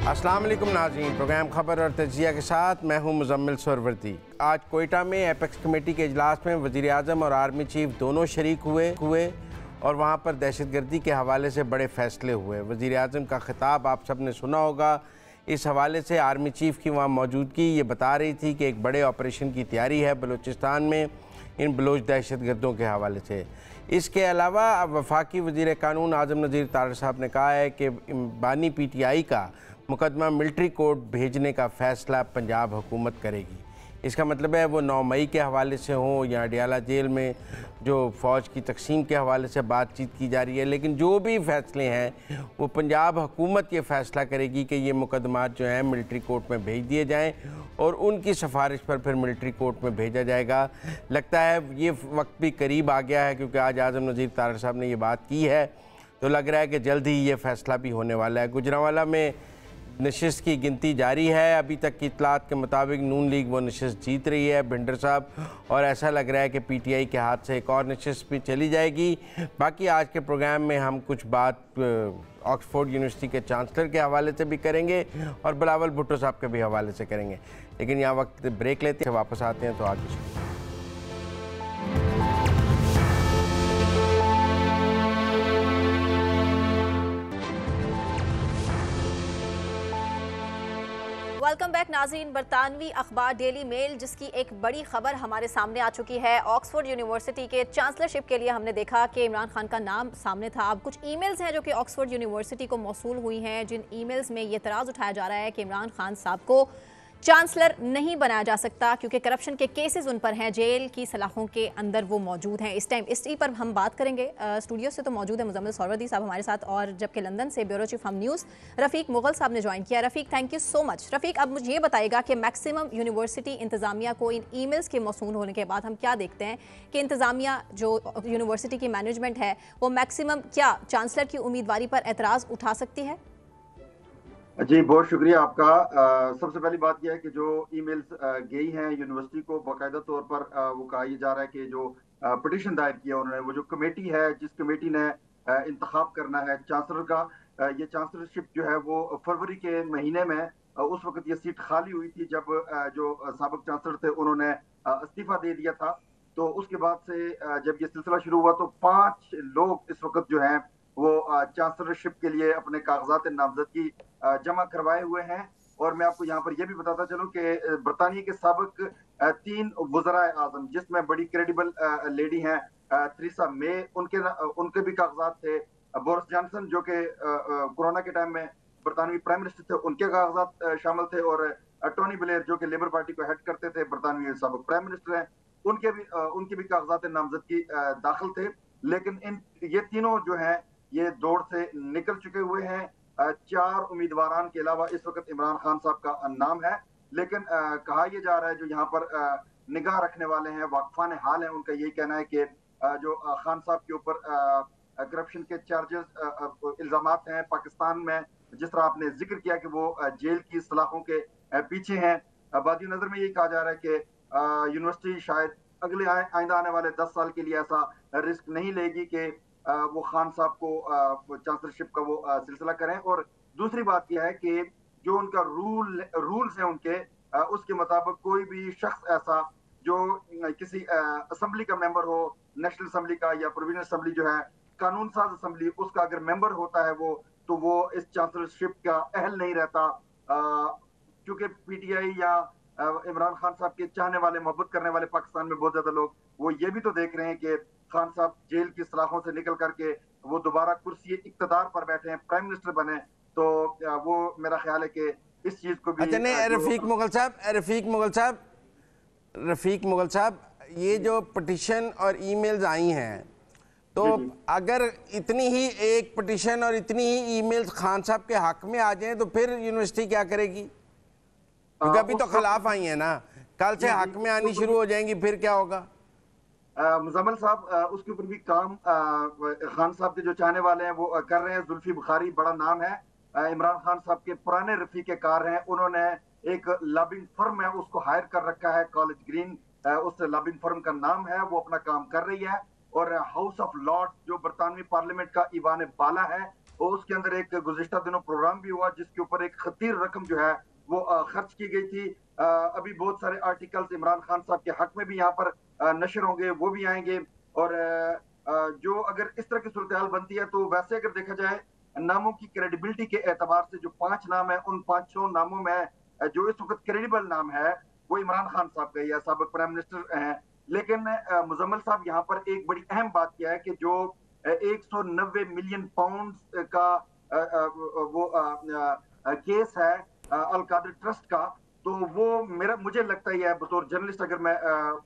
अस्सलाम वालेकुम नाज़रीन, प्रोग्राम खबर और तजिया के साथ मैं हूं मुज़म्मिल सरवर्दी। आज कोयटा में एपेक्स कमेटी के इजलास में वज़ीर आज़म और आर्मी चीफ दोनों शरीक हुए और वहां पर दहशतगर्दी के हवाले से बड़े फ़ैसले हुए। वज़ीर आज़म का ख़िताब आप सब ने सुना होगा। इस हवाले से आर्मी चीफ की वहाँ मौजूदगी ये बता रही थी कि एक बड़े ऑपरेशन की तैयारी है बलूचिस्तान में इन बलोच दहशतगर्दों के हवाले से। इसके अलावा अब वफाकी वज़ीर कानून आज़म नज़ीर तारड़ साहब ने कहा है कि बानी PTI का मुकदमा मिलिट्री कोर्ट भेजने का फ़ैसला पंजाब हुकूमत करेगी। इसका मतलब है वो 9 मई के हवाले से हो या अडियाला जेल में जो फ़ौज की तकसीम के हवाले से बातचीत की जा रही है, लेकिन जो भी फ़ैसले हैं वो पंजाब हुकूमत ये फ़ैसला करेगी कि ये मुकदमात जो हैं मिलिट्री कोर्ट में भेज दिए जाएं और उनकी सिफारिश पर फिर मिलिट्री कोर्ट में भेजा जाएगा। लगता है ये वक्त भी करीब आ गया है, क्योंकि आज आज़म नज़ीर तारड़ साहब ने ये बात की है, तो लग रहा है कि जल्द ही ये फ़ैसला भी होने वाला है। गुजरांवाला में नशिस्त की गिनती जारी है। अभी तक की इतलात के मुताबिक नून लीग वो नशिस्त जीत रही है, भिंडर साहब, और ऐसा लग रहा है कि PTI के हाथ से एक और नशिस्त भी चली जाएगी। बाकी आज के प्रोग्राम में हम कुछ बात ऑक्सफोर्ड यूनिवर्सिटी के चांसलर के हवाले से भी करेंगे और बिलावल भुट्टो साहब के भी हवाले से करेंगे, लेकिन यहाँ वक्त ब्रेक लेते हैं, वापस आते हैं तो आगे शुरू। वेलकम बैक नाज़रीन। बरतानवी अखबार डेली मेल जिसकी एक बड़ी खबर हमारे सामने आ चुकी है। ऑक्सफोर्ड यूनिवर्सिटी के चांसलरशिप के लिए हमने देखा कि इमरान खान का नाम सामने था। अब कुछ ईमेल्स हैं जो कि ऑक्सफोर्ड यूनिवर्सिटी को मौसूल हुई हैं, जिन ईमेल्स में ये एतराज़ उठाया जा रहा है कि इमरान खान साहब को चांसलर नहीं बनाया जा सकता क्योंकि करप्शन के केसेस उन पर हैं, जेल की सलाखों के अंदर वो मौजूद हैं इस टाइम। इसी पर हम बात करेंगे। स्टूडियो से तो मौजूद है मुज़म्मिल सरवर्दी साहब हमारे साथ, और जबकि लंदन से ब्यूरो चीफ हम न्यूज़ रफ़ीक मुग़ल साहब ने ज्वाइन किया। रफ़ीक, थैंक यू सो मच। रफ़ीक, अब मुझे ये बताएगा कि मैक्सिमम यूनिवर्सिटी इंतज़ामिया को इन ईमेल्स के मौसूल होने के बाद हम क्या देखते हैं कि इंतज़ामिया जो यूनिवर्सिटी की मैनेजमेंट है वो मैक्सिमम क्या चांसलर की उम्मीदवारी पर एतराज़ उठा सकती है? जी, बहुत शुक्रिया आपका। सबसे पहली बात यह है कि जो ईमेल्स गई हैं यूनिवर्सिटी को, बाकायदा तौर पर वो कहा यह जा रहा है कि जो पिटीशन दायर किया उन्होंने, वो जो कमेटी है जिस कमेटी ने इंतखाब करना है चांसलर का, ये चांसलरशिप जो है वो फरवरी के महीने में उस वक्त ये सीट खाली हुई थी जब जो साबिक चांसलर थे उन्होंने इस्तीफा दे दिया था। तो उसके बाद से जब ये सिलसिला शुरू हुआ तो 5 लोग इस वक्त जो हैं वो चांसलरशिप के लिए अपने कागजात नामजदगी जमा करवाए हुए हैं। और मैं आपको यहाँ पर यह भी बताता चलूं कि बरतानिया के साबिक 3 वज़राए आज़म, जिसमें बड़ी क्रेडिबल लेडी हैं थेरेसा मे, उनके भी कागजात थे। बोरिस जॉनसन जो कि कोरोना के टाइम में बरतानवी प्राइम मिनिस्टर थे, उनके कागजात शामिल थे। और टोनी ब्लेयर जो कि लेबर पार्टी को हेड करते थे, बरतानवी साबिक प्राइम मिनिस्टर हैं, उनके भी कागजात नामजदगी दाखिल थे। लेकिन ये तीनों जो हैं ये दौड़ से निकल चुके हुए हैं। 4 उम्मीदवारान के अलावा इस वक्त इमरान खान साहब का नाम है। लेकिन कहा यह जा रहा है, जो यहाँ पर निगाह रखने वाले हैं, वाकफान हाल है, उनका यही कहना है कि जो खान साहब के ऊपर करप्शन के चार्जेस, इल्जामात हैं पाकिस्तान में, जिस तरह आपने जिक्र किया कि वो जेल की सलाखों के पीछे हैं। बादी नजर में यही कहा जा रहा है कि यूनिवर्सिटी शायद अगले आइंदा आने वाले 10 साल के लिए ऐसा रिस्क नहीं लेगी कि वो खान साहब को चांसलरशिप का वो सिलसिला करें। और दूसरी बात यह है कि जो उनका रूल्स हैं उनके, उसके मुताबिक कोई भी शख्स ऐसा जो किसी असेंबली का मेंबर हो, नेशनल असेंबली का या प्रोविजनल असेंबली जो है कानून साज असेंबली, उसका अगर मेंबर होता है वो, तो वो इस चांसलरशिप का अहल नहीं रहता। क्योंकि PTI या इमरान खान साहब के चाहने वाले, मोहब्बत करने वाले पाकिस्तान में बहुत ज्यादा लोग वो ये भी तो देख रहे हैं कि खान साहब जेल की सलाखों से निकल करके वो दोबारा कुर्सी इख्तिदार पर बैठे हैं, प्राइम मिनिस्टर बने, तो वो मेरा ख्याल है कि इस चीज को भी। अच्छा, नहीं रफ़ीक मुग़ल साहब, ये जो पिटीशन और ईमेल्स आई हैं, तो अगर इतनी ही एक पिटीशन और इतनी ही ईमेल्स खान साहब के हक में आ जाएं तो फिर यूनिवर्सिटी क्या करेगी? क्योंकि अभी तो खिलाफ आई है ना, कल से हक में आनी शुरू हो जाएंगी, फिर क्या होगा? मुज़म्मिल साहब, उसके ऊपर भी काम खान साहब के जो चाहने वाले हैं वो कर रहे हैं। जुल्फी बुखारी बड़ा नाम है, इमरान खान साहब के पुराने रफीके कार हैं। उन्होंने एक लॉबिंग फर्म है उसको हायर कर रखा है, कॉलेज ग्रीन उस लॉबिंग फर्म का नाम है, वो अपना काम कर रही है। और हाउस ऑफ लॉर्ड्स जो बरतानवी पार्लियामेंट का ईवान बाला है, और उसके अंदर एक गुज़िश्ता दिनों प्रोग्राम भी हुआ जिसके ऊपर एक खतीर रकम जो है वो खर्च की गई थी। अभी बहुत सारे आर्टिकल्स इमरान खान साहब के हक में भी यहाँ पर नशर होंगे, वो भी आएंगे। और जो अगर इस तरह की सूरत बनती है तो वैसे अगर देखा जाए नामों की क्रेडिबिलिटी के एतबार से जो 5 नाम है, उन 5-6 नामों में जो इस वक्त क्रेडिबल नाम है वो इमरान खान साहब का ही है, साबिक प्राइम मिनिस्टर हैं। लेकिन मुजम्मिल साहब यहाँ पर एक बड़ी अहम बात क्या है कि जो 190 मिलियन पाउंड का वो केस है अल कादिर ट्रस्ट का, तो वो मुझे लगता ही है बतौर जर्नलिस्ट, अगर मैं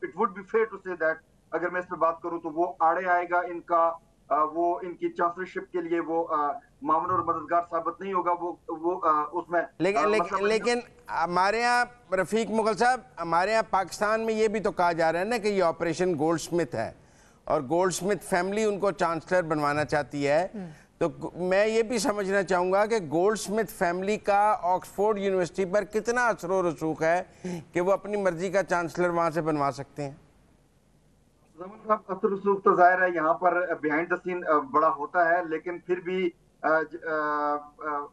it would be fair to say that अगर मैं इस पे बात करूं तो वो आड़े आएगा इनका, वो इनकी चांसलरशिप के लिए वो मामून और मददगार साबित नहीं होगा। वो उसमें लेकिन हमारे यहाँ रफीक मुगल साहब, हमारे यहाँ पाकिस्तान में ये भी तो कहा जा रहा है ना कि ये ऑपरेशन गोल्डस्मिथ है और गोल्डस्मिथ फैमिली उनको चांसलर बनवाना चाहती है। तो मैं ये भी समझना चाहूँगा कि गोल्डस्मिथ फैमिली का ऑक्सफोर्ड यूनिवर्सिटी पर कितना असर व रसूख है कि वो अपनी मर्जी का चांसलर वहाँ से बनवा सकते हैं। असर रसूख तो जाहिर है यहाँ पर बिहाइंड द सीन बड़ा होता है, लेकिन फिर भी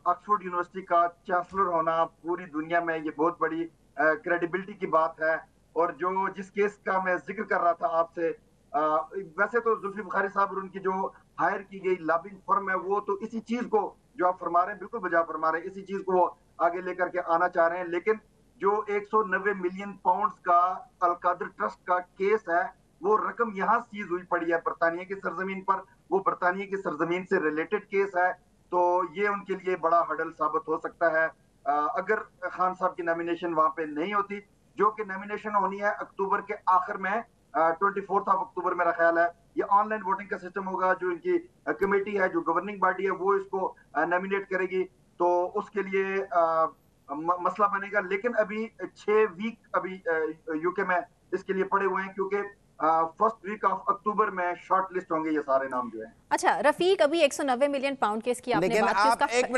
ऑक्सफोर्ड यूनिवर्सिटी का चांसलर होना पूरी दुनिया में ये बहुत बड़ी क्रेडिबिलिटी की बात है। और जो जिस केस का मैं जिक्र कर रहा था आपसे, वैसे तो जुल्फी बुखारी साहब और उनकी जो हायर की गई लॉबिंग फर्म है वो तो इसी चीज को जो आप फरमा रहे हैं बिल्कुल बजा फरमा रहे हैं, इसी चीज को वो आगे लेकर के आना चाह रहे हैं। लेकिन जो 190 मिलियन पाउंड का अल कादिर ट्रस्ट का केस है वो रकम यहाँ सीज हुई पड़ी है बरतानिया की सरजमीन पर, वो बरतानिया की सरजमीन से रिलेटेड केस है, तो ये उनके लिए बड़ा हडल साबित हो सकता है। अगर खान साहब की नॉमिनेशन वहां पे नहीं होती, जो कि नॉमिनेशन होनी है अक्टूबर के आखिर में, 24 अक्टूबर मेरा ख्याल है, ये ऑनलाइन वोटिंग का सिस्टम होगा। जो इनकी कमेटी है, जो गवर्निंग बॉडी है, वो इसको नॉमिनेट करेगी, तो उसके लिए मसला बनेगा। लेकिन अभी 6 वीक अभी यूके में इसके लिए पड़े हुए हैं, क्योंकि फर्स्ट वीक ऑफ अक्टूबर में शॉर्ट लिस्ट होंगे ये सारे नाम जो हैं। अच्छा रफीक, अभी 190 मिलियन पाउंड केस की आपने बात की, उसका एक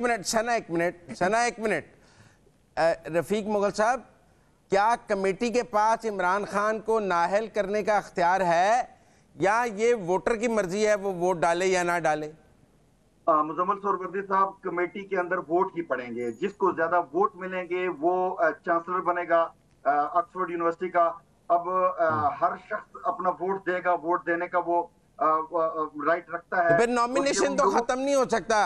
मिनट सना एक मिनट रफीक मुगल साहब, क्या कमेटी के पास इमरान खान को नाअहल करने का अख्तियार है या ये वोटर की मर्जी है वो वोट डाले या ना डाले? मुजम्मिल सोहरवर्दी साहब, कमेटी के अंदर वोट ही पड़ेंगे, जिसको ज्यादा वोट मिलेंगे वो चांसलर बनेगा ऑक्सफोर्ड यूनिवर्सिटी का। अब हर शख्स अपना वोट देगा, वोट देने का वो राइट रखता है। तो फिर नॉमिनेशन तो खत्म नहीं हो सकता।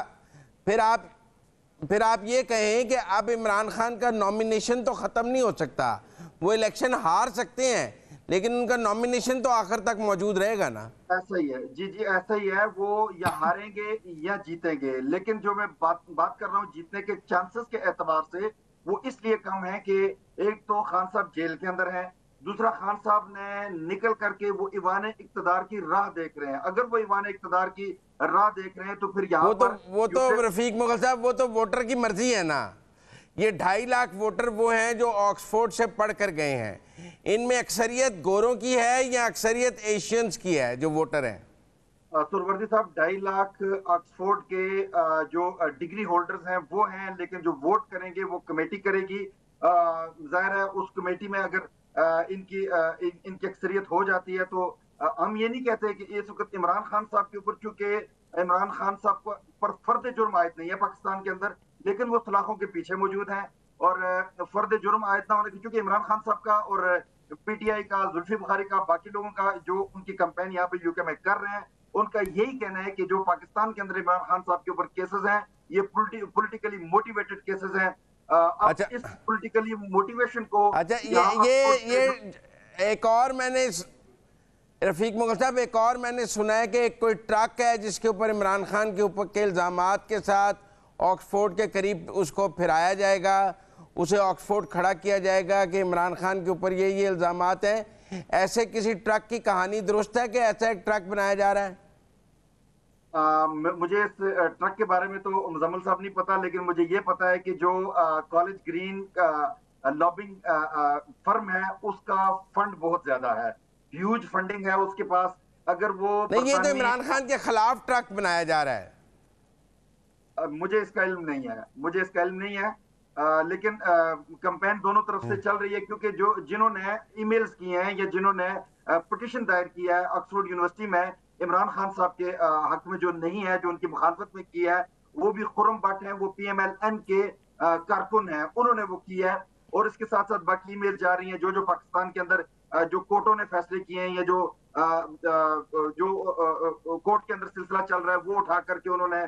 फिर आप ये कहें कि अब इमरान खान का नॉमिनेशन तो खत्म नहीं हो सकता, वो इलेक्शन हार सकते हैं लेकिन उनका नॉमिनेशन तो आखिर तक मौजूद रहेगा ना? ऐसा ही है जी, ऐसा ही है, वो या हारेंगे या जीतेंगे। लेकिन जो मैं बात कर रहा हूँ जीतने के चांसेस के एतबार से, वो इसलिए कम है कि एक तो खान साहब जेल के अंदर हैं, दूसरा खान साहब ने निकल करके वो ईवान इक्तदार की राह देख रहे हैं। अगर वो ईवान इक्तदार की राह देख रहे हैं तो फिर यहाँ वो तो रफीक मुगल साहब, वो तो वोटर की मर्जी है ना। ये 2.5 लाख वोटर वो हैं जो ऑक्सफोर्ड से पढ़ कर गए हैं, इनमें अक्सरियत गोरों की है या अक्सरियत एशियंस की है जो वोटर हैं? सुरवर्दी साहब, 2.5 लाख ऑक्सफोर्ड के जो डिग्री होल्डर्स हैं वो हैं, लेकिन जो वोट करेंगे वो कमेटी करेगी। जाहिर है उस कमेटी में अगर इनकी अक्सरियत हो जाती है तो हम ये नहीं कहते कि इस वक्त इमरान खान साहब के ऊपर, चूंकि इमरान खान साहब पर फर्द जुर्म आयद नहीं है पाकिस्तान के अंदर, लेकिन वो सलाखों के पीछे मौजूद हैं। और फर्द जुर्म आयद ना होने की, चूंकि इमरान खान साहब का और पीटीआई का, जुल्फी बुखारी का, बाकी लोगों का जो उनकी कैंपेन यहाँ पे यूके में कर रहे हैं, उनका यही कहना है कि जो पाकिस्तान के अंदर इमरान खान साहब के ऊपर केसेस हैं ये पॉलिटिकली मोटिवेटेड केसेस हैं। अच्छा, इस पॉलिटिकली मोटिवेशन को, अच्छा ये एक और मैंने रफीक मुगल साहब, एक और मैंने सुना है कि कोई ट्रक है जिसके ऊपर इमरान खान के ऊपर के इल्जामात के साथ ऑक्सफोर्ड के करीब उसको फिराया जाएगा, उसे ऑक्सफोर्ड खड़ा किया जाएगा कि इमरान खान के ऊपर ये इल्जामात हैं। ऐसे किसी ट्रक की कहानी दुरुस्त है कि ऐसा एक ट्रक बनाया जा रहा है? मुझे इस ट्रक के बारे में तो मुजम्मिल साहब नहीं पता, लेकिन मुझे ये पता है कि जो कॉलेज ग्रीन लॉबिंग फर्म है उसका फंड बहुत ज्यादा है, ह्यूज फंडिंग है उसके पास। अगर वो नहीं, ये तो इमरान खान के खिलाफ ट्रक बनाया जा रहा है। मुझे इसका इल्म नहीं है, लेकिन कैंपेन दोनों तरफ से चल रही है, क्योंकि जो जिन्होंने ईमेल्स किए हैं या जिन्होंने पिटीशन दायर किया है ऑक्सफोर्ड यूनिवर्सिटी में, इमरान खान साहब के हक में जो नहीं है, जो उनकी मुखालफत में की है, वो भी खुर्रम भट्ट है, वो PMLN के कारकुन है, उन्होंने वो की है। और इसके साथ साथ बाकी ईमेल जा रही हैं, जो पाकिस्तान के अंदर जो कोर्टों ने फैसले किए हैं, या जो कोर्ट के अंदर सिलसिला चल रहा है, वो उठा करके उन्होंने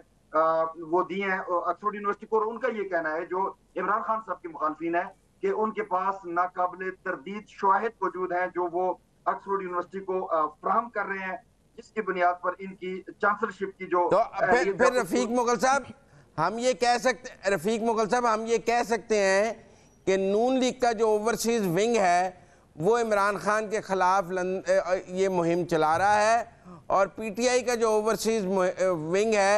वो दिए हैं ऑक्सफोर्ड यूनिवर्सिटी को। और उनका ये कहना है, जो इमरान खान साहब के मुखालफिन है, कि उनके पास नाकाबिले तरदीद शवाहिद मौजूद हैं जो वो ऑक्सफोर्ड यूनिवर्सिटी को फराहम कर रहे हैं, जिसकी बुनियाद पर इनकी चांसलरशिप की जो तो फिर रफीक मुगल साहब, हम ये कह सकते हैं कि नून लीग का जो ओवरसीज विंग है वो इमरान खान के खिलाफ ये मुहिम चला रहा है, और PTI का जो ओवरसीज विंग है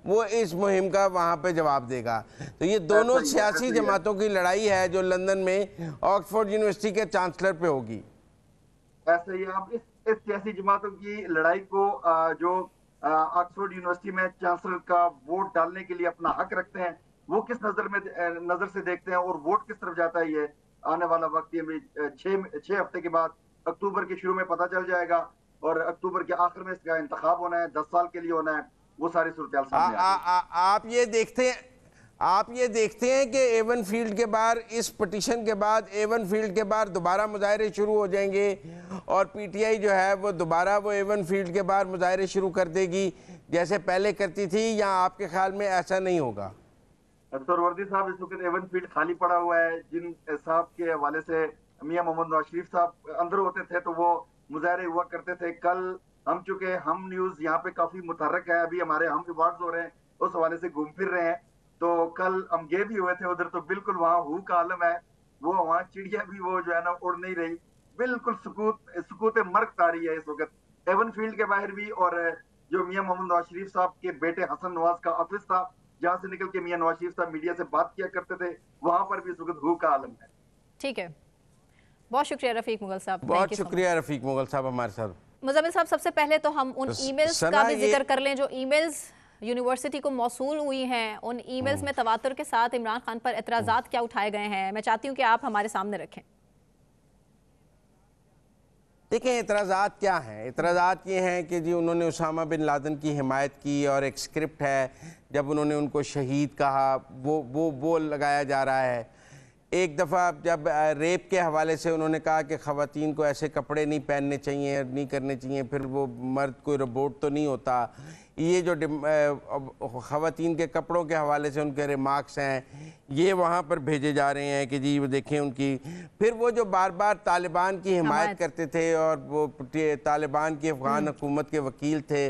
वो इस मुहिम का वहाँ पे जवाब देगा। तो ये दोनों सियासी जमातों की लड़ाई है जो लंदन में ऑक्सफोर्ड यूनिवर्सिटी के चांसलर पे होगी। ऐसे ही आप इस सियासी जमातों की लड़ाई को जो ऑक्सफोर्ड यूनिवर्सिटी में चांसलर का वोट डालने के लिए अपना हक रखते हैं, वो किस नजर से देखते हैं और वोट किस तरफ जाता है, ये आने वाला वक्त, ये 6 हफ्ते के बाद अक्टूबर के शुरू में पता चल जाएगा, और अक्टूबर के आखिर में इसका इंतखाब होना है, 10 साल के लिए होना है। वो सारी सूरत सामने आप ये देखते हैं कि एवन फील्ड के बाद, इस पिटीशन के बाद एवन फील्ड के बाद दोबारा मुजाहरे शुरू हो जाएंगे, और PTI जो है वो दोबारा वो एवन फील्ड के बाद मुजाहरे शुरू कर देगी जैसे पहले करती थी, या आपके ख्याल में ऐसा नहीं होगा? सरवर्दी साहब, इस वक्त एवन फील्ड खाली पड़ा हुआ है। जिन साहब के हवाले से मियां मोहम्मद नवाज शरीफ साहब अंदर होते थे तो वो मुजाहरे हुआ करते थे। कल चूंकि हम न्यूज यहाँ पे काफी मुतहरक है, अभी हमारे हम अवार्ड हो रहे हैं, उस हवाले से घूम फिर रहे हैं, तो कल हम ये भी हुए थे उधर, तो बिल्कुल वहाँ हू का आलम है, वो वहाँ चिड़िया भी वो जो है ना उड़ नहीं रही, बिल्कुल सुकूत मर्ग तारी है इस वक्त एवन फील्ड के बाहर भी। और जो मियां मोहम्मद नवाज शरीफ साहब के बेटे हसन नवाज का ऑफिस था, जहाँ से निकल के मियां नवाज शरीफ साहब मीडिया से बात किया करते थे, वहां पर भी इस वक्त हू का आलम है। ठीक है, बहुत शुक्रिया रफीक मुगल साहब। बहुत शुक्रिया रफीक मुगल साहब हमारे साथ। मुजम्मिल साहब, सबसे पहले तो हम उन ईमेल्स का भी जिक्र कर लें जो ईमेल्स यूनिवर्सिटी को मौसूल हुई हैं। उन ईमेल्स में तवातुर के साथ इमरान खान पर एतराज़ात क्या उठाए गए हैं, मैं चाहती हूँ कि आप हमारे सामने रखें। देखें, एतराज़ात क्या हैं? एतराज़ात ये हैं कि जी उन्होंने उसामा बिन लादेन की हिमायत की, और एक स्क्रिप्ट है जब उन्होंने उनको शहीद कहा वो लगाया जा रहा है। एक दफ़ा जब रेप के हवाले से उन्होंने कहा कि ख़वातीन को ऐसे कपड़े नहीं पहनने चाहिए, नहीं करने चाहिए, फिर वो मर्द कोई रोबोट तो नहीं होता। ये जो ख़वातीन के कपड़ों के हवाले से उनके रिमार्क्स हैं, ये वहाँ पर भेजे जा रहे हैं कि जी वो देखें उनकी। फिर वो जो बार बार तालिबान की हिमायत करते थे, और वो तालिबान की अफ़गान हुकूमत के वकील थे,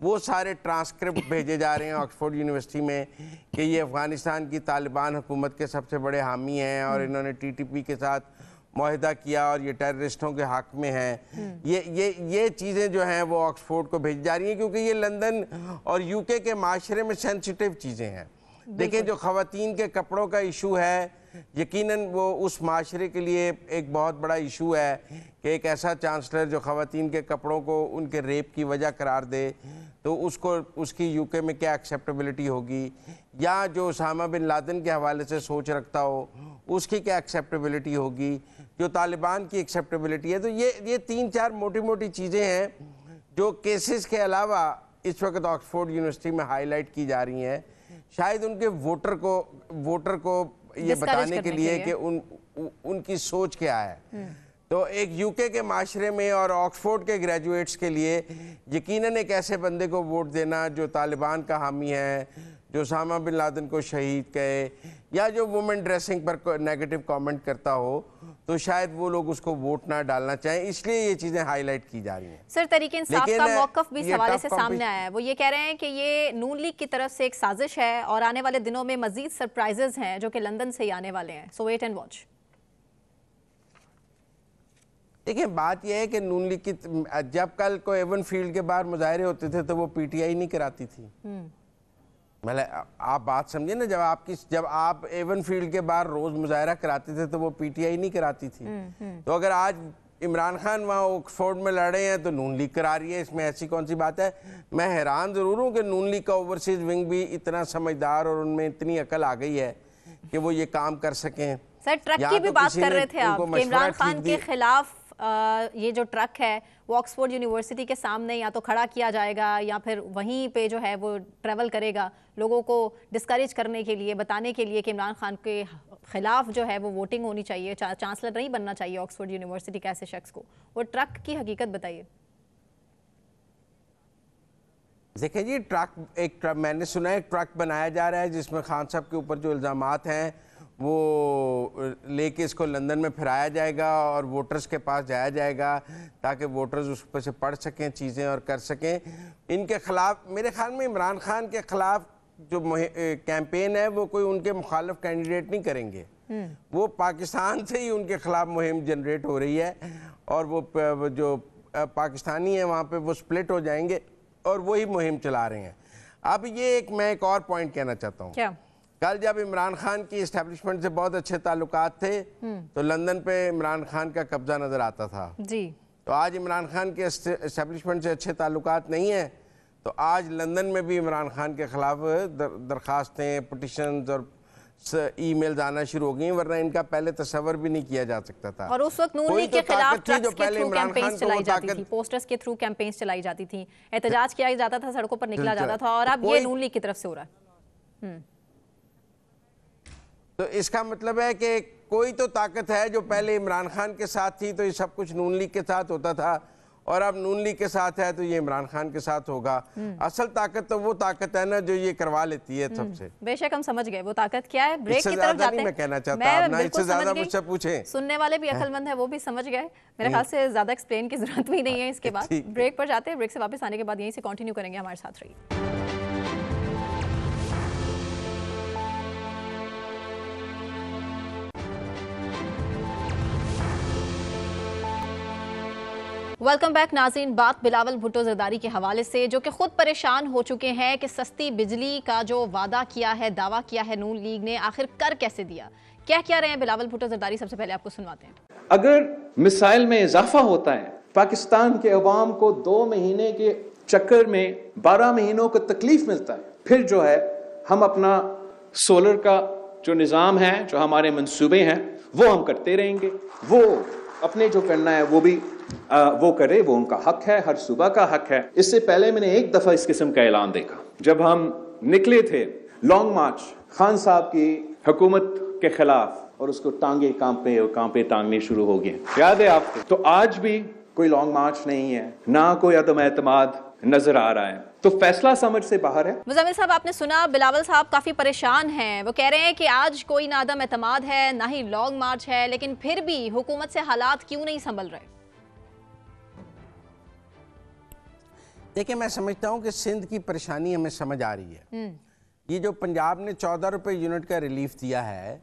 वो सारे ट्रांसक्रिप्ट भेजे जा रहे हैं ऑक्सफोर्ड यूनिवर्सिटी में कि ये अफ़गानिस्तान की तालिबान हुकूमत के सबसे बड़े हामी हैं, और इन्होंने TTP के साथ मुआहिदा किया, और ये टेररिस्टों के हक में हैं। ये चीज़ें जो हैं वो ऑक्सफोर्ड को भेजी जा रही हैं, क्योंकि ये लंदन और UK के माशरे में सेंसिटिव चीज़ें हैं। देखिए, जो ख़वातीन के कपड़ों का इशू है, यकीनन वो उस माशरे के लिए एक बहुत बड़ा इशू है कि एक ऐसा चांसलर जो ख़वातीन के कपड़ों को उनके रेप की वजह करार दे, तो उसकी UK में क्या एक्सेप्टेबिलिटी होगी, या जो उसामा बिन लादेन के हवाले से सोच रखता हो उसकी क्या एक्सेप्टेबिलिटी होगी, जो तालिबान की एक्सेप्टेबिलिटी है। तो ये 3-4 मोटी चीज़ें हैं जो केसेस के अलावा इस वक्त ऑक्सफोर्ड यूनिवर्सिटी में हाईलाइट की जा रही हैं, शायद उनके वोटर को ये बताने के लिए कि उनकी सोच क्या है। तो एक UK के माशरे में और ऑक्सफोर्ड के ग्रेजुएट्स के लिए यकीनन एक ऐसे बंदे को वोट देना जो तालिबान का हामी है, जो उसामा बिन लादेन को शहीद कहे, या जो वुमेन ड्रेसिंग पर नेगेटिव कमेंट करता हो, तो शायद वो लोग उसको वोट ना डालना चाहें, इसलिए ये चीज़ें हाईलाइट की जा रही हैं। सर, तहरीक इंसाफ का मौक़िफ़ भी इस हवाले से सामने आया है। वो ये कह रहे हैं कि ये नून लीग की तरफ से एक साजिश है, और आने वाले दिनों में मज़ीद सरप्राइजेज हैं जो कि लंदन से ही आने वाले हैं। सो वेट एंड वॉच। देखिए, बात यह है कि नून लीग की जब कल को एवन फील्ड के बाहर मुजाहरे होते थे तो वो PTI नहीं कराती थी। मतलब आप बात समझे ना, जब आप एवन फील्ड के बाहर रोज मुजाहरा कराते थे तो वो PTI नहीं कराती थी। तो अगर आज इमरान खान वहाँ ऑक्सफोर्ड में लड़े हैं तो नून लीग करा रही है, इसमें ऐसी कौन सी बात है। मैं हैरान ज़रूर हूँ कि नून लीग का ओवरसीज विंग भी इतना समझदार और उनमें इतनी अकल आ गई है कि वो ये काम कर सकें। सर, ट्रक की भी बात कर रहे थे आप कि इमरान खान के खिलाफ ये जो ट्रक है वो ऑक्सफोर्ड यूनिवर्सिटी के सामने या तो खड़ा किया जाएगा या फिर वहीं पे जो है वो ट्रेवल करेगा, लोगों को डिस्करेज करने के लिए, बताने के लिए कि इमरान खान के खिलाफ जो है वो वोटिंग होनी चाहिए, चांसलर नहीं बनना चाहिए ऑक्सफोर्ड यूनिवर्सिटी के ऐसे शख्स को। वो ट्रक की हकीकत बताइए। देखिए जी, एक ट्रक मैंने सुना है, एक ट्रक बनाया जा रहा है जिसमें खान साहब के ऊपर जो इल्ज़ामात हैं वो लेके इसको लंदन में फिराया जाएगा और वोटर्स के पास जाया जाएगा ताकि वोटर्स उस पर से पढ़ सकें चीज़ें और कर सकें। इनके ख़िलाफ़ मेरे ख्याल में इमरान खान के ख़िलाफ़ जो कैंपेन है वो कोई उनके मुखालिफ कैंडिडेट नहीं करेंगे, वो पाकिस्तान से ही उनके ख़िलाफ़ मुहिम जनरेट हो रही है और वो जो पाकिस्तानी है वहाँ पर वो स्प्लिट हो जाएंगे और वही मुहिम चला रहे हैं। अब ये मैं एक और पॉइंट कहना चाहता हूँ। क्या? कल जब इमरान खान की एस्टेब्लिशमेंट से बहुत अच्छे ताल्लुकात थे तो लंदन पे इमरान खान का कब्जा नजर आता था जी। तो आज इमरान खान के एस्टेब्लिशमेंट से अच्छे ताल्लुकात नहीं है तो आज लंदन में भी इमरान खान के खिलाफ दरखास्तें, पिटिशंस और ईमेल्स आना शुरू हो गई, वरना इनका पहले तस्वर भी नहीं किया जा सकता था। और उस वक्त नून लीग के खिलाफ ट्रक्स के थ्रू कैंपेन्स चलाई जाती थी, पोस्टर्स के थ्रू कैंपेन्स चलाई जाती थी, एहतजाज किया जाता था, सड़कों पर निकला जाता था, और अब ये नून लीग की तरफ से हो रहा है। तो इसका मतलब है कि कोई तो ताकत है जो पहले इमरान खान के साथ थी तो ये सब कुछ नून लीग के साथ होता था और अब नून लीग के साथ है तो ये इमरान खान के साथ होगा। असल ताकत तो वो ताकत है ना जो ये करवा लेती है सबसे। बेशक हम समझ गए वो ताकत क्या है। ब्रेक की तरफ जाते हैं। मैं कहना चाहता हूं ना, इससे ज्यादा मुझसे पूछें। सुनने वाले भी अक्लमंद है, वो भी समझ गए। मेरे ख्याल से ज्यादा एक्सप्लेन की जरूरत भी नहीं है इसके बाद। ब्रेक पर जाते हैं, ब्रेक से वापस आने के बाद यहीं से कंटिन्यू करेंगे। हमारे साथ रहिए। वेलकम बैक नाज़रीन। बात बिलावल भुट्टो जरदारी के हवाले से, जो कि खुद परेशान हो चुके हैं कि सस्ती बिजली का जो वादा किया है, दावा किया है नून लीग ने, आखिर कर कैसे दिया, क्या रहे हैं बिलावल भुट्टो जरदारी। सबसे पहले आपको सुनवाते हैं। अगर मिसाइल में इजाफा होता है, पाकिस्तान के अवाम को 2 महीने के चक्कर में 12 महीनों को तकलीफ मिलता है, फिर जो है हम अपना सोलर का जो निज़ाम है, जो हमारे मंसूबे हैं, वो हम करते रहेंगे। वो अपने जो करना है वो भी वो करे, वो उनका हक है, हर सूबा का हक है। इससे पहले मैंने एक दफा इस किस्म का ऐलान देखा जब हम निकले थे लॉन्ग मार्च खान साहब की हुकूमत के खिलाफ और उसको टांगे कांपे टांगने शुरू हो गए, याद है आपको। तो आज भी कोई लॉन्ग मार्च नहीं है, ना कोई अदम एतमाद नजर आ रहा है, तो फैसला समझ से बाहर है। मुज़म्मिल साहब, आपने सुना बिलावल साहब काफी परेशान हैं। वो कह रहे हैं कि आज कोई ना अदम एतमाद है, ना ही लॉन्ग मार्च है, लेकिन फिर भी हुकूमत से हालात क्यों नहीं संभल रहे। देखिए, मैं समझता हूँ कि सिंध की परेशानी हमें समझ आ रही है। ये जो पंजाब ने 14 रुपए यूनिट का रिलीफ दिया है,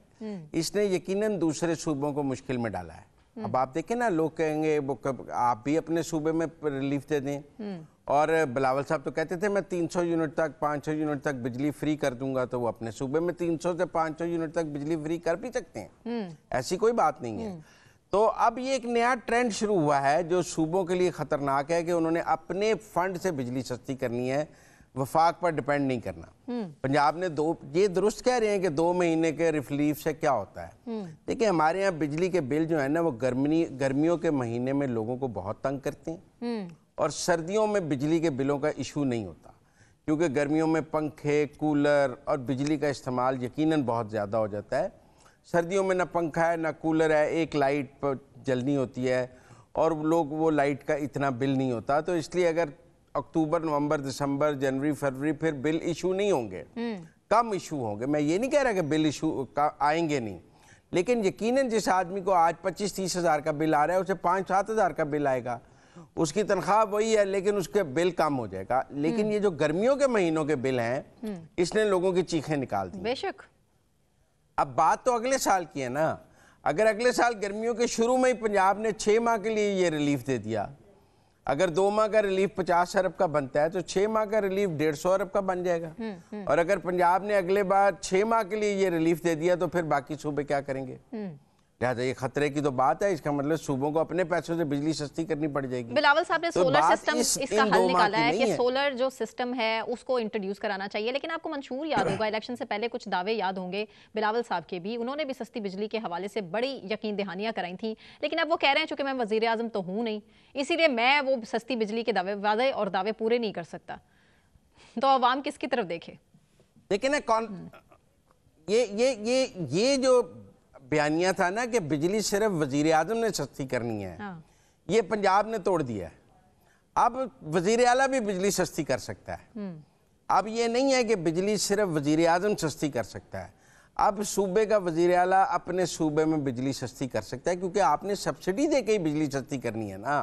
इसने यकीनन दूसरे सूबों को मुश्किल में डाला है। अब आप देखें ना, लोग कहेंगे वो आप भी अपने सूबे में रिलीफ दे दें, और बिलावल साहब तो कहते थे मैं 300 यूनिट तक 500 यूनिट तक बिजली फ्री कर दूंगा, तो वो अपने सूबे में 300 से 500 यूनिट तक बिजली फ्री कर भी सकते हैं, ऐसी कोई बात नहीं है। तो अब ये एक नया ट्रेंड शुरू हुआ है जो सूबों के लिए खतरनाक है कि उन्होंने अपने फंड से बिजली सस्ती करनी है, वफाक पर डिपेंड नहीं करना। पंजाब ने ये दुरुस्त कह रहे हैं कि 2 महीने के रिलीफ से क्या होता है। देखिए, हमारे यहाँ बिजली के बिल जो है ना, वो गर्मियों के महीने में लोगों को बहुत तंग करते हैं, और सर्दियों में बिजली के बिलों का इशू नहीं होता, क्योंकि गर्मियों में पंखे, कूलर और बिजली का इस्तेमाल यकीनन बहुत ज़्यादा हो जाता है। सर्दियों में ना पंखा है ना कूलर है, एक लाइट पर जलनी होती है और लोग वो लाइट का इतना बिल नहीं होता। तो इसलिए अगर अक्टूबर, नवंबर, दिसंबर, जनवरी, फरवरी फिर बिल इशू नहीं होंगे, कम इशू होंगे। मैं ये नहीं कह रहा कि बिल इशू आएंगे नहीं, लेकिन यकीनन जिस आदमी को आज 25-30 हज़ार का बिल आ रहा है, उसे 5-7 हज़ार का बिल आएगा। उसकी तनख्वाह वही है लेकिन उसके बिल कम हो जाएगा। लेकिन ये जो गर्मियों के महीनों के बिल हैं, इसने लोगों की चीखें निकाल दी। बेशक। अब बात तो अगले साल की है ना। अगर अगले साल गर्मियों के शुरू में ही पंजाब ने 6 माह के लिए ये रिलीफ दे दिया, अगर 2 माह का रिलीफ 50 अरब का बनता है तो 6 माह का रिलीफ 150 अरब का बन जाएगा। और अगर पंजाब ने अगले बार 6 माह के लिए ये रिलीफ दे दिया तो फिर बाकी सूबे क्या करेंगे। लिहाजा ये खतरे की तो बात है। इसका मतलब सूबों को अपने पैसों से बिजली सस्ती करनी पड़ जाएगी। बिलावल साहब ने तो सोलर बात सिस्टम इस इसका इन हल 2 माह निकाला की है नहीं कि है। सोलर जो सिस्टम है उसको इंट्रोड्यूस कराना चाहिए, लेकिन आपको मंशूर याद होगा इलेक्शन से पहले कुछ दावे याद होंगे बिलावल साहब के भी, उन्होंने भी सस्ती बिजली के हवाले से बड़ी यकीन दहानियां कराई थी, लेकिन अब वो कह रहे हैं चूंकि मैं वजीर आजम तो हूं नहीं, इसीलिए मैं वो सस्ती बिजली के वादे और दावे पूरे नहीं कर सकता। तो अवाम किसकी तरफ देखे? देखिए ना, कौन ये जो बयानिया था ना कि बिजली सिर्फ वजीर आजम ने सस्ती करनी है, हाँ। ये पंजाब ने तोड़ दिया है। अब वजीर आला भी बिजली सस्ती कर सकता है। अब ये नहीं है कि बिजली सिर्फ वजीर आजम सस्ती कर सकता है, अब सूबे का वजीर आला अपने सूबे में बिजली सस्ती कर सकता है, क्योंकि आपने सब्सिडी दे के ही बिजली सस्ती करनी है ना।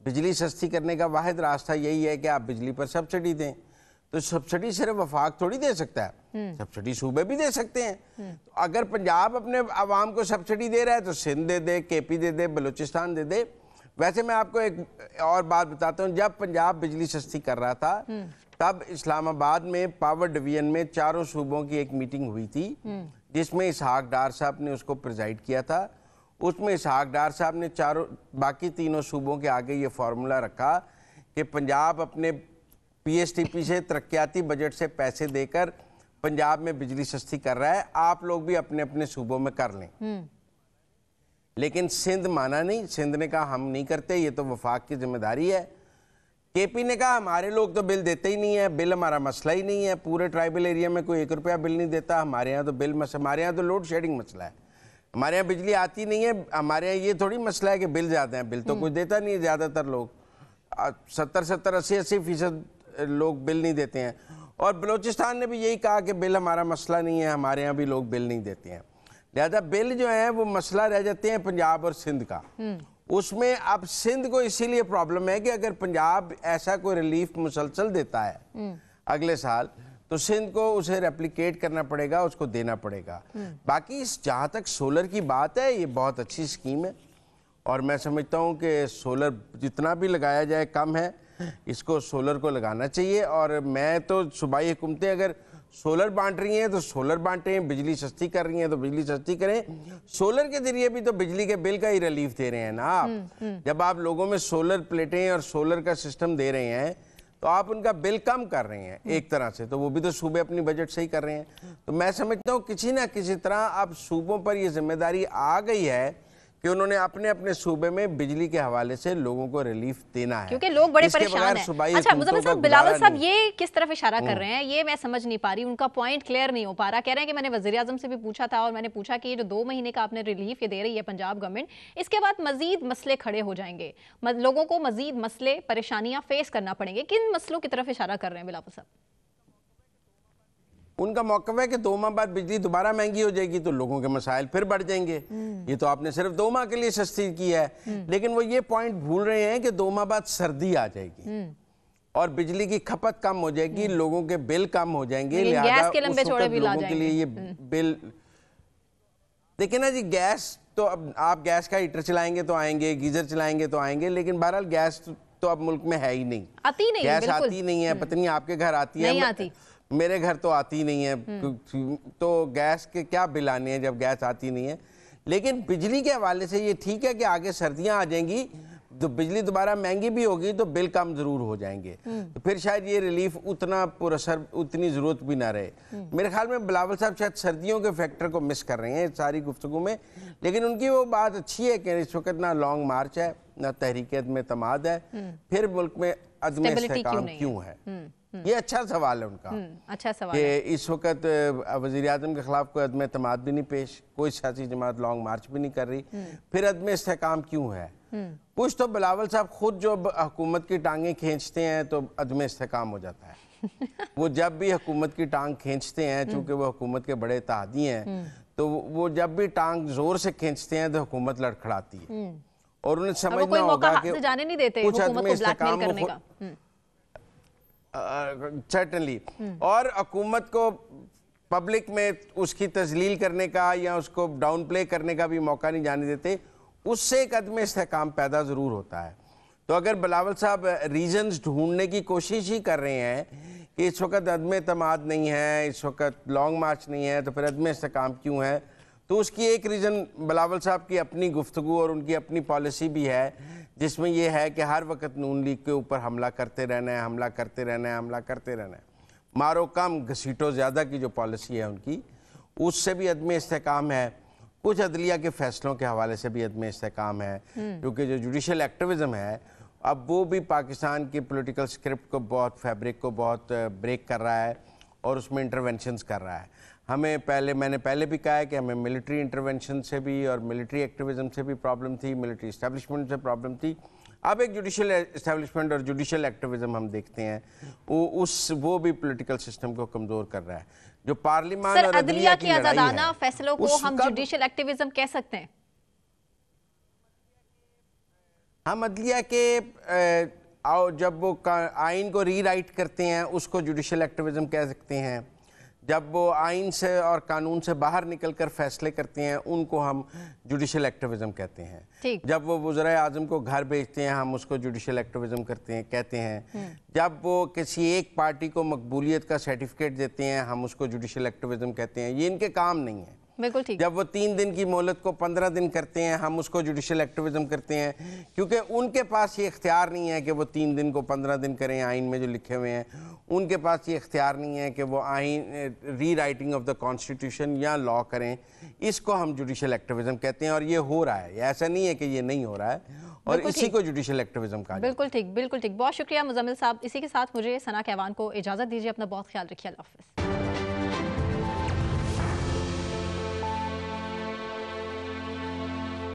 बिजली सस्ती करने का वाहिद रास्ता यही है कि आप बिजली पर सब्सिडी दें। तो सब्सिडी सिर्फ वफाक थोड़ी दे सकता है, सब्सिडी सूबे भी दे सकते हैं। तो अगर पंजाब अपने आवाम को सब्सिडी दे रहा है तो सिंध दे दे, केपी दे दे, बलूचिस्तान दे दे। वैसे मैं आपको एक और बात बताता हूँ, जब पंजाब बिजली सस्ती कर रहा था तब इस्लामाबाद में पावर डिवीजन में 4 सूबों की एक मीटिंग हुई थी, जिसमें इसहाक डार साहब ने उसको प्रिजाइड किया था। उसमें इसहाक डार साहब ने बाकी 3 सूबों के आगे ये फार्मूला रखा कि पंजाब अपने पीएसटीपी से तरक्याती बजट से पैसे देकर पंजाब में बिजली सस्ती कर रहा है, आप लोग भी अपने अपने सूबों में कर लें। लेकिन सिंध माना नहीं, सिंध ने कहा हम नहीं करते, ये तो वफाक की जिम्मेदारी है। केपी ने कहा हमारे लोग तो बिल देते ही नहीं है, बिल हमारा मसला ही नहीं है, पूरे ट्राइबल एरिया में कोई 1 रुपया बिल नहीं देता, हमारे यहाँ तो बिल हमारे यहाँ तो लोड शेडिंग मसला है, हमारे यहाँ बिजली आती नहीं है, हमारे यहाँ ये थोड़ी मसला है कि बिल ज़्यादा है, बिल तो कोई देता नहीं है, ज़्यादातर लोग 70, 80% लोग बिल नहीं देते हैं। और बलूचिस्तान ने भी यही कहा कि बिल हमारा मसला नहीं है, हमारे यहाँ भी लोग बिल नहीं देते हैं। लिहाजा बिल जो है वो मसला रह जाते हैं पंजाब और सिंध का। उसमें अब सिंध को इसीलिए प्रॉब्लम है कि अगर पंजाब ऐसा कोई रिलीफ मुसलसल देता है अगले साल, तो सिंध को उसे रेप्लिकेट करना पड़ेगा, उसको देना पड़ेगा। बाकी जहाँ तक सोलर की बात है, ये बहुत अच्छी स्कीम है और मैं समझता हूँ कि सोलर जितना भी लगाया जाए कम है, इसको सोलर को लगाना चाहिए। और मैं तो सूबाई हुकूमतें अगर सोलर बांट रही हैं तो सोलर बांटें, बिजली सस्ती कर रही हैं तो बिजली सस्ती करें। सोलर के जरिए भी तो बिजली के बिल का ही रिलीफ दे रहे हैं ना आप। जब आप लोगों में सोलर प्लेटें और सोलर का सिस्टम दे रहे हैं तो आप उनका बिल कम कर रहे हैं एक तरह से, तो वो भी तो सूबे अपनी बजट से ही कर रहे हैं। तो मैं समझता हूँ किसी ना किसी तरह अब सूबों पर ये जिम्मेदारी आ गई है कि उन्होंने अपने अपने सूबे में बिजली के हवाले से लोगों को रिलीफ देना है, क्योंकि लोग बड़े परेशान हैं। अच्छा मुजम्मिल साहब, बिलावल साहब ये किस तरफ इशारा कर रहे हैं, ये मैं समझ नहीं पा रही, उनका पॉइंट क्लियर नहीं हो पा रहा। कह रहे हैं कि मैंने वजीर आजम से भी पूछा था और मैंने पूछा कि ये जो 2 महीने का आपने रिलीफ ये दे रही है पंजाब गवर्नमेंट, इसके बाद मजीद मसले खड़े हो जाएंगे, लोगों को मजीद मसले परेशानियां फेस करना पड़ेंगे। किन मसलों की तरफ इशारा कर रहे हैं बिलावल साहब? उनका मौक़िफ़ है कि 2 माह बाद बिजली दोबारा महंगी हो जाएगी तो लोगों के मसाइल फिर बढ़ जाएंगे। ये तो आपने सिर्फ 2 माह के लिए सस्ती की है, लेकिन वो ये पॉइंट भूल रहे हैं कि 2 माह बाद सर्दी आ जाएगी और बिजली की खपत कम हो जाएगी, लोगों के बिल कम हो जाएंगे। लिहाजा उस वक्त लोगों के लिए ये बिल, देखिए ना जी, गैस तो अब आप गैस का हीटर चलाएंगे तो आएंगे, गीजर चलाएंगे तो आएंगे, लेकिन बहरहाल गैस तो अब मुल्क में है ही नहीं, आती नहीं, गैस आती नहीं है। पता नहीं आपके घर आती है? नहीं आती, मेरे घर तो आती नहीं है, तो गैस के क्या बिल आने हैं जब गैस आती नहीं है। लेकिन बिजली के हवाले से ये ठीक है कि आगे सर्दियां आ जाएंगी तो बिजली दोबारा महंगी भी होगी तो बिल कम जरूर हो जाएंगे, तो फिर शायद ये रिलीफ उतना पुरअसर, उतनी जरूरत भी ना रहे। मेरे ख्याल में बिलावल साहब शायद सर्दियों के फैक्टर को मिस कर रहे हैं सारी गुफ्तगू में, लेकिन उनकी वो बात अच्छी है कि इस वक्त ना लॉन्ग मार्च है ना तहरीक में तमाद है, फिर मुल्क में अदम इस्तेहकाम क्यों है? ये अच्छा सवाल है उनका, अच्छा सवाल कि है। इस वक्त वज़ीर आज़म के खिलाफ कोई अदम एतमाद भी नहीं पेश, कोई सियासी जमात लॉन्ग मार्च भी नहीं कर रही, फिर अदम इस्तेहकाम क्यों है? कुछ तो बिलावल साहब खुद जो हुकूमत की टांगें खींचते हैं तो अदम इस्तेहकाम हो जाता है। वो जब भी हुकूमत की टांग खींचते हैं, चूंकि वो हुकूमत के बड़े इत्तेहादी हैं, तो वो जब भी टांग जोर से खींचते हैं तो हुकूमत लड़खड़ाती है और उन्हें समझना होगा कि जाने नहीं देते हुकूमत को ब्लैकमेल करने का। सर्टनली और हुकूमत को पब्लिक में उसकी तजलील करने का या उसको डाउन प्ले करने का भी मौका नहीं जाने देते, उससे एक अदम इस्तेहकाम पैदा ज़रूर होता है। तो अगर बिलावल साहब रीजंस ढूंढने की कोशिश ही कर रहे हैं कि इस वक्त अदम एतमाद नहीं है, इस वक्त लॉन्ग मार्च नहीं है, तो फिर अदम इस्तेहकाम क्यों है, तो उसकी एक रीज़न बिलावल साहब की अपनी गुफ्तगू और उनकी अपनी पॉलिसी भी है, जिसमें यह है कि हर वक्त नून लीग के ऊपर हमला करते रहना है, हमला करते रहना है, हमला करते रहना है। मारो कम घसीटो ज़्यादा की जो पॉलिसी है उनकी, उससे भी अदम इस्तेकाम है। कुछ अदलिया के फैसलों के हवाले से भी अदम इस्तेकाम है, क्योंकि जो जुडिशल एक्टिविज़म है अब वो भी पाकिस्तान की पॉलिटिकल स्क्रिप्ट को बहुत, फैब्रिक को बहुत ब्रेक कर रहा है और उसमें इंटरवेंशंस कर रहा है। मैंने पहले भी कहा है कि हमें मिलिट्री इंटरवेंशन से भी और मिलिट्री एक्टिविज़म से भी प्रॉब्लम थी, मिलिट्री इस्टेब्लिशमेंट से प्रॉब्लम थी। अब एक जुडिशल इस्टेब्लिशमेंट और जुडिशल एक्टिविज़म हम देखते हैं, वो भी पॉलिटिकल सिस्टम को कमज़ोर कर रहा है। जो पार्लियामान और अदलिया की आज़ादाना फैसलों को हम जुडिशल एक्टिविज़म कह सकते हैं। हम अदलिया के जब वो आइन को रीराइट करते हैं उसको जुडिशल एक्टिविज़म कह सकते हैं। जब वो आइन से और कानून से बाहर निकलकर फैसले करते हैं उनको हम जुडिशल एक्टिविज़म कहते हैं। जब वो वज़ीर आज़म को घर भेजते हैं हम उसको जुडिशल एक्टिविज़म कहते हैं। जब वो किसी एक पार्टी को मकबूलियत का सर्टिफिकेट देते हैं हम उसको जुडिशल एक्टिविज़म कहते हैं। ये इनके काम नहीं है। बिल्कुल ठीक। जब वो 3 दिन की मोहलत को 15 दिन करते हैं हम उसको जुडिशल एक्टिविज़म करते हैं, क्योंकि उनके पास ये इख्तियार नहीं है कि वो 3 दिन को 15 दिन करें। आइन में जो लिखे हुए हैं उनके पास ये इख्तियार नहीं है कि वो आइन री राइटिंग ऑफ द कॉन्स्टिट्यूशन या लॉ करें। इसको हम जुडिशल एक्टिविज़म कहते हैं और ये हो रहा है, ऐसा नहीं है कि ये नहीं हो रहा है, और इसी को जुडिशल एक्टिविज़म कहा। बिल्कुल ठीक, बिल्कुल ठीक। बहुत शुक्रिया मुजम्मिल साहब। इसी के साथ मुझे सना कहवान को इजाज़त दीजिए। अपना बहुत ख्याल रखिए। अल्लाह हाफ़िज़।